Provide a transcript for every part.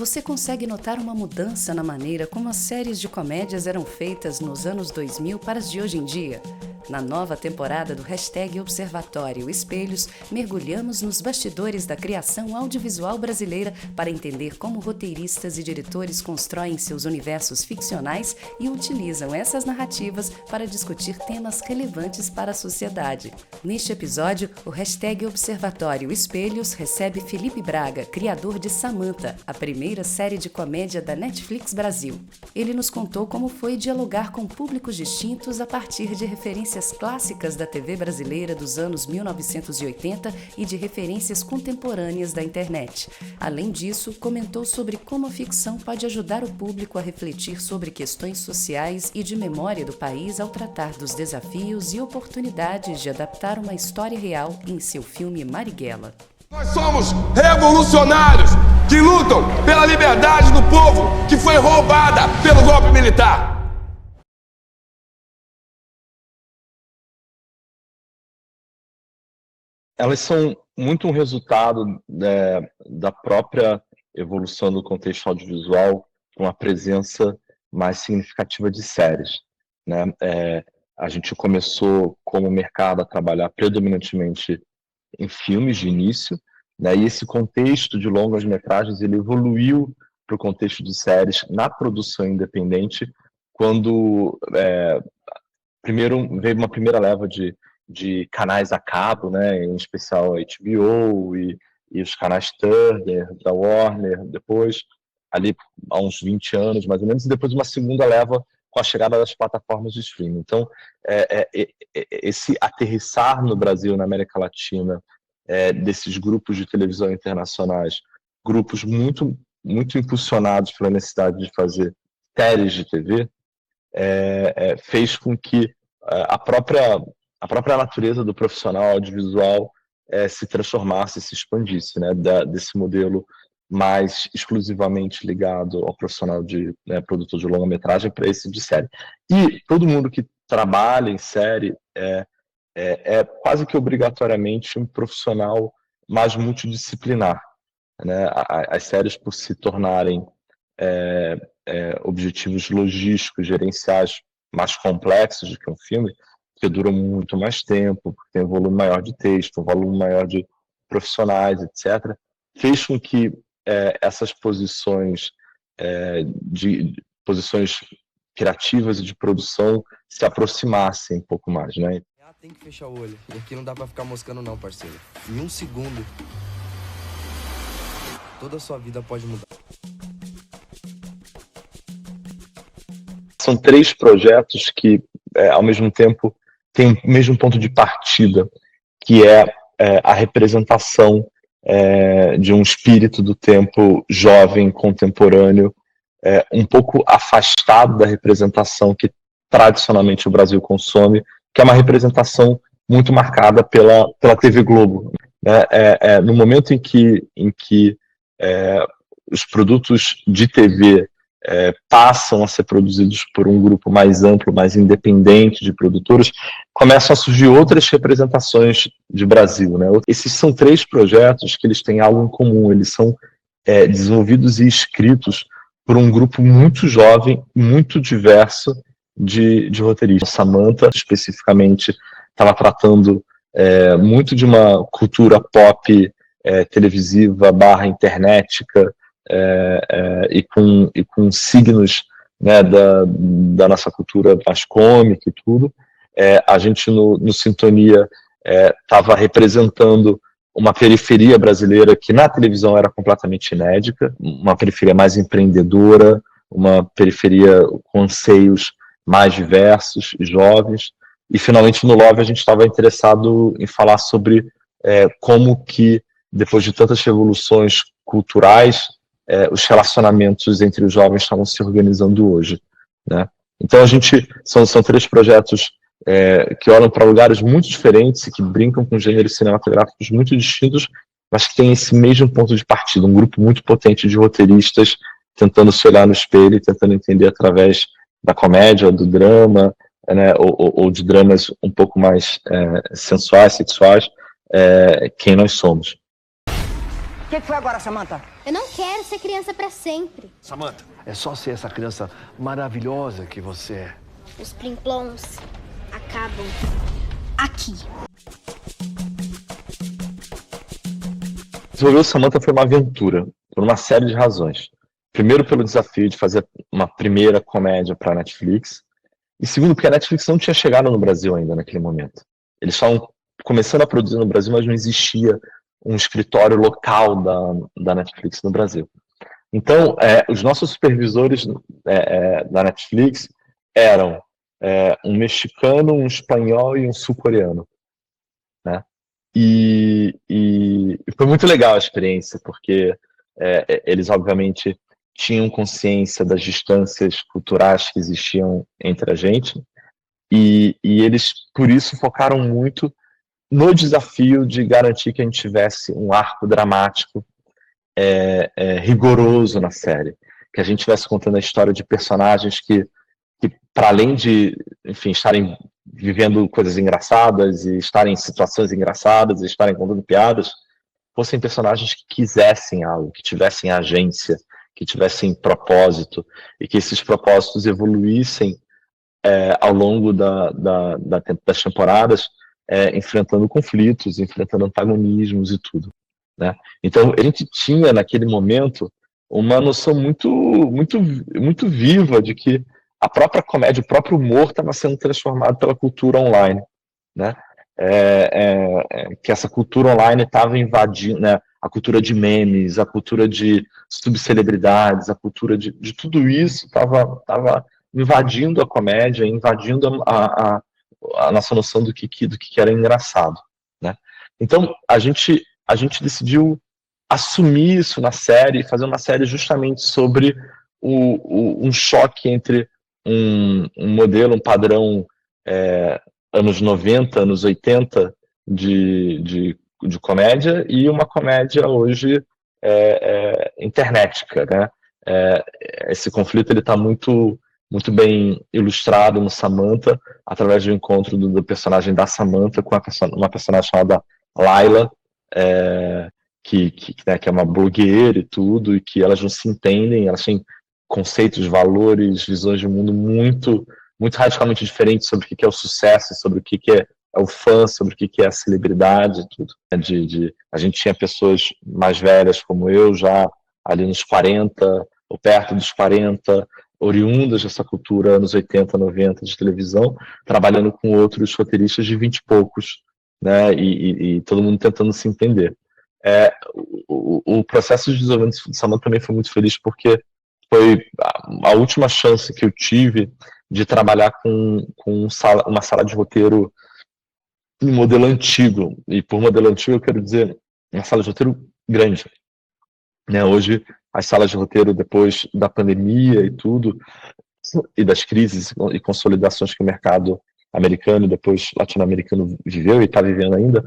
Você consegue notar uma mudança na maneira como as séries de comédias eram feitas nos anos 2000 para as de hoje em dia? Na nova temporada do Hashtag Observatório Espelhos, mergulhamos nos bastidores da criação audiovisual brasileira para entender como roteiristas e diretores constroem seus universos ficcionais e utilizam essas narrativas para discutir temas relevantes para a sociedade. Neste episódio, o Hashtag Observatório Espelhos recebe Felipe Braga, criador de Samantha, a primeira série de comédia da Netflix Brasil. Ele nos contou como foi dialogar com públicos distintos a partir de referências clássicas da TV brasileira dos anos 1980 e de referências contemporâneas da internet. Além disso, comentou sobre como a ficção pode ajudar o público a refletir sobre questões sociais e de memória do país ao tratar dos desafios e oportunidades de adaptar uma história real em seu filme Marighella. Nós somos revolucionários que lutam pela liberdade do povo que foi roubada pelo golpe militar. Elas são muito um resultado da própria evolução do contexto audiovisual, com a presença mais significativa de séries, né? A gente começou como mercado a trabalhar predominantemente em filmes de início, né? E esse contexto de longas metragens ele evoluiu para o contexto de séries na produção independente, quando primeiro veio uma primeira leva de canais a cabo, né, em especial a HBO e os canais Turner, da Warner, depois, ali há uns 20 anos, mais ou menos, e depois uma segunda leva com a chegada das plataformas de streaming. Então, esse aterrissar no Brasil, na América Latina, desses grupos de televisão internacionais, grupos muito, muito impulsionados pela necessidade de fazer séries de TV, fez com que a própria natureza do profissional audiovisual se transformasse, se expandisse, né, desse modelo mais exclusivamente ligado ao profissional de produtor de longa-metragem para esse de série. E todo mundo que trabalha em série é quase que obrigatoriamente um profissional mais multidisciplinar, né? As séries, por se tornarem objetivos logísticos, gerenciais mais complexos do que um filme, que duram muito mais tempo, porque tem um volume maior de texto, um volume maior de profissionais, etc., fez com que essas posições posições criativas e de produção se aproximassem um pouco mais, né? Tem que fechar o olho. E aqui não dá pra ficar moscando não, parceiro. Em um segundo, toda a sua vida pode mudar. São 3 projetos que, ao mesmo tempo, têm o mesmo ponto de partida, que é a representação de um espírito do tempo jovem, contemporâneo, um pouco afastado da representação que tradicionalmente o Brasil consome, que é uma representação muito marcada pela TV Globo, né? No momento em que os produtos de TV passam a ser produzidos por um grupo mais amplo, mais independente de produtores, começam a surgir outras representações de Brasil, né? Esses são 3 projetos que eles têm algo em comum, eles são desenvolvidos e escritos por um grupo muito jovem, muito diverso de roteiristas. Samantha, especificamente, estava tratando muito de uma cultura pop televisiva / internética, e com signos, né, da nossa cultura mais cômica e tudo. A gente no Sintonia estava representando uma periferia brasileira que na televisão era completamente inédita, uma periferia mais empreendedora, uma periferia com anseios mais diversos, jovens. E finalmente no Love a gente estava interessado em falar sobre como que, depois de tantas revoluções culturais, os relacionamentos entre os jovens estavam se organizando hoje, né? Então são 3 projetos que olham para lugares muito diferentes e que brincam com gêneros cinematográficos muito distintos, mas que têm esse mesmo ponto de partida, um grupo muito potente de roteiristas tentando se olhar no espelho e tentando entender através da comédia, do drama, né, ou de dramas um pouco mais sensuais, sexuais, quem nós somos. que foi agora, Samantha? Eu não quero ser criança pra sempre. Samantha, é só ser essa criança maravilhosa que você é. Os plimplons acabam aqui. Desenvolver Samantha foi uma aventura, por uma série de razões. Primeiro, pelo desafio de fazer uma primeira comédia para a Netflix. E segundo, porque a Netflix não tinha chegado no Brasil ainda naquele momento. Eles estavam começando a produzir no Brasil, mas não existia um escritório local da Netflix no Brasil. Então, os nossos supervisores da Netflix eram um mexicano, um espanhol e um sul-coreano, né? E foi muito legal a experiência, porque eles, obviamente, tinham consciência das distâncias culturais que existiam entre a gente, e eles, por isso, focaram muito no desafio de garantir que a gente tivesse um arco dramático rigoroso na série, que a gente estivesse contando a história de personagens que para além de, enfim, estarem vivendo coisas engraçadas e estarem em situações engraçadas e estarem contando piadas, fossem personagens que quisessem algo, que tivessem agência, que tivessem propósito, e que esses propósitos evoluíssem ao longo das temporadas, enfrentando conflitos, enfrentando antagonismos e tudo, né? Então, a gente tinha, naquele momento, uma noção muito, muito, muito viva de que a própria comédia, o próprio humor estava sendo transformado pela cultura online, né? Que essa cultura online estava invadindo, né? A cultura de memes, a cultura de subcelebridades, a cultura de tudo isso estava invadindo a comédia, invadindo a nossa noção do que era engraçado, né? Então, a gente decidiu assumir isso na série, fazer uma série justamente sobre um choque entre um modelo, um padrão anos 90, anos 80 de comédia e uma comédia hoje internética, né? Esse conflito ele está muito bem ilustrado no Samantha, através do encontro do personagem da Samantha com uma personagem chamada Layla, que é uma blogueira e tudo, e que elas não se entendem, elas têm conceitos, valores, visões de mundo muito, muito radicalmente diferentes sobre o que é o sucesso, sobre o que é o fã, sobre o que é a celebridade e tudo. A gente tinha pessoas mais velhas como eu, já ali nos 40, ou perto dos 40, oriundas dessa cultura anos 80, 90 de televisão, trabalhando com outros roteiristas de 20 e poucos, né, e todo mundo tentando se entender. O processo de desenvolvimento de Samantha também foi muito feliz, porque foi a última chance que eu tive de trabalhar com uma sala de roteiro em modelo antigo, e por modelo antigo eu quero dizer uma sala de roteiro grande, né? Hoje as salas de roteiro, depois da pandemia e tudo, e das crises e consolidações que o mercado americano e depois latino-americano viveu e está vivendo ainda,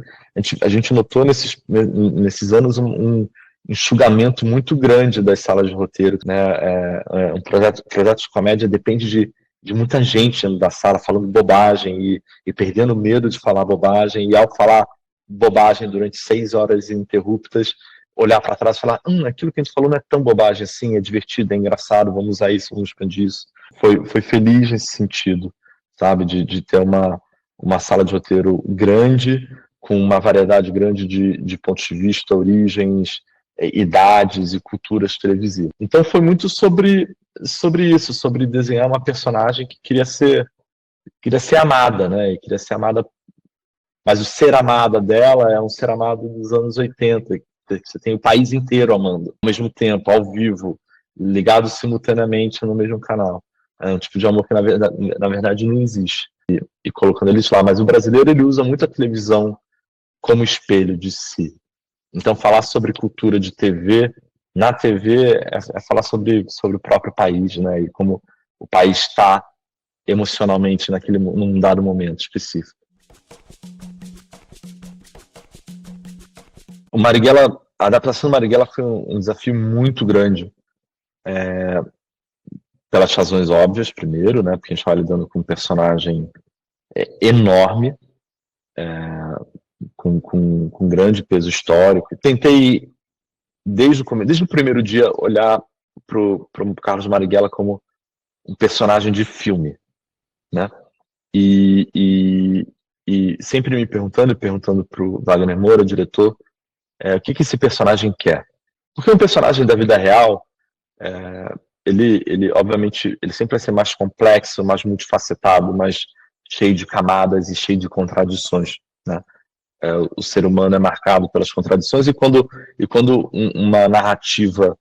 a gente notou nesses anos um enxugamento muito grande das salas de roteiro, né? Um projeto de comédia depende de muita gente dentro da sala falando bobagem e perdendo medo de falar bobagem, e ao falar bobagem durante 6 horas ininterruptas, olhar para trás e falar, aquilo que a gente falou não é tão bobagem assim, é divertido, é engraçado, vamos usar isso, vamos expandir isso. Foi feliz nesse sentido, sabe, de ter uma sala de roteiro grande, com uma variedade grande de pontos de vista, origens, idades e culturas televisivas. Então foi muito sobre isso, sobre desenhar uma personagem que queria ser amada, né, e queria ser amada, mas o ser amada dela é um ser amado dos anos 80, você tem o país inteiro amando, ao mesmo tempo, ao vivo, ligados simultaneamente no mesmo canal. É um tipo de amor que na verdade não existe. E colocando eles lá, mas o brasileiro ele usa muito a televisão como espelho de si. Então falar sobre cultura de TV, na TV é falar sobre o próprio país, né, e como o país está emocionalmente num dado momento específico. A adaptação do Marighella foi um desafio muito grande, pelas razões óbvias, primeiro, né, porque a gente estava lidando com um personagem enorme, com grande peso histórico. Tentei desde o primeiro dia, olhar pro Carlos Marighella como um personagem de filme, né? E sempre me perguntando pro Wagner Moura, diretor, o que esse personagem quer. Porque um personagem da vida real, ele obviamente, ele sempre vai ser mais complexo, mais multifacetado, mais cheio de camadas e cheio de contradições, né? O ser humano é marcado pelas contradições, e quando uma narrativa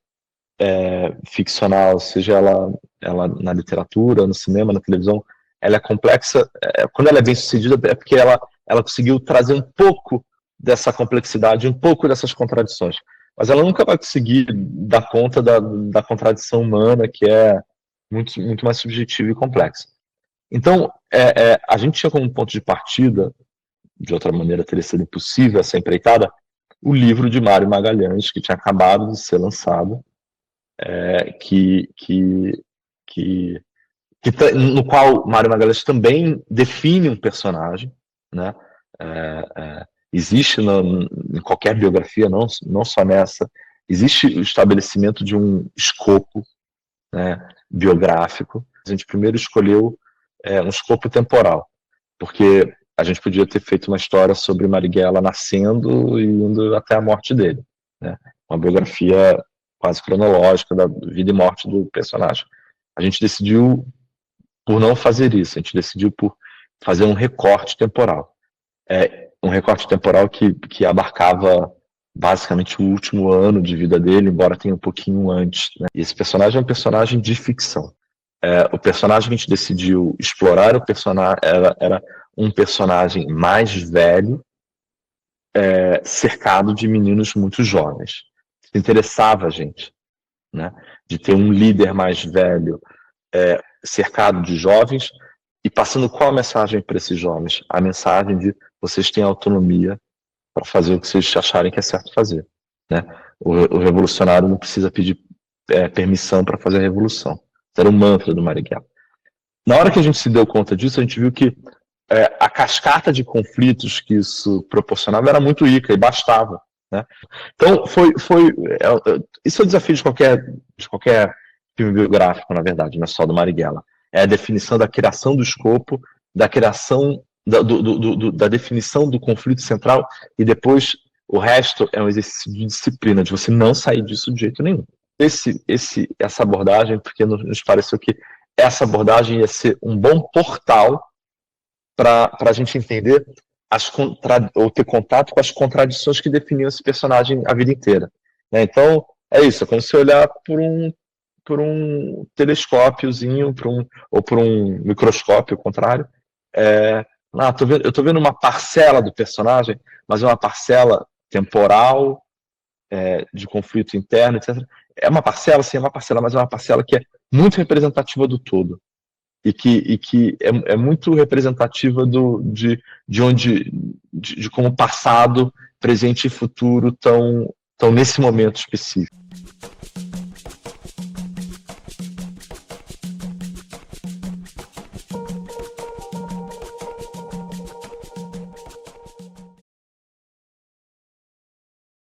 ficcional, seja ela na literatura, no cinema, na televisão, ela é complexa, quando ela é bem sucedida é porque ela conseguiu trazer um pouco dessa complexidade, um pouco dessas contradições, mas ela nunca vai conseguir dar conta da contradição humana, que é muito, muito mais subjetiva e complexa. Então, a gente tinha como ponto de partida, de outra maneira teria sido impossível essa empreitada, o livro de Mário Magalhães, que tinha acabado de ser lançado, no qual Mário Magalhães também define um personagem, né? Existe em qualquer biografia, não só nessa, existe o estabelecimento de um escopo, né, biográfico. A gente primeiro escolheu um escopo temporal, porque a gente podia ter feito uma história sobre Marighella nascendo e indo até a morte dele, né? Uma biografia quase cronológica da vida e morte do personagem. A gente decidiu por não fazer isso, a gente decidiu por fazer um recorte temporal. Um recorte temporal que abarcava basicamente o último ano de vida dele, embora tenha um pouquinho antes, né? E esse personagem é um personagem de ficção. O personagem que a gente decidiu explorar era um personagem mais velho, cercado de meninos muito jovens. Isso interessava a gente, né? De ter um líder mais velho, cercado de jovens, e passando qual a mensagem para esses jovens? A mensagem de vocês têm autonomia para fazer o que vocês acharem que é certo fazer, né? O revolucionário não precisa pedir permissão para fazer a revolução. Isso era o mantra do Marighella. Na hora que a gente se deu conta disso, a gente viu que a cascata de conflitos que isso proporcionava era muito rica e bastava, né? Então, isso é o desafio de qualquer filme biográfico, na verdade, não é só do Marighella. É a definição da criação do escopo, da criação da definição do conflito central, e depois o resto é um exercício de disciplina, de você não sair disso de jeito nenhum. Essa abordagem, porque nos pareceu que essa abordagem ia ser um bom portal para a gente entender ou ter contato com as contradições que definiam esse personagem a vida inteira, né? Então, é isso, é como se olhar por um telescópiozinho, ou por um microscópio, ao contrário. Eu estou vendo uma parcela do personagem, mas é uma parcela temporal, de conflito interno, etc. É uma parcela, sim, é uma parcela, mas é uma parcela que é muito representativa do todo. E que é muito representativa de como passado, presente e futuro estão nesse momento específico.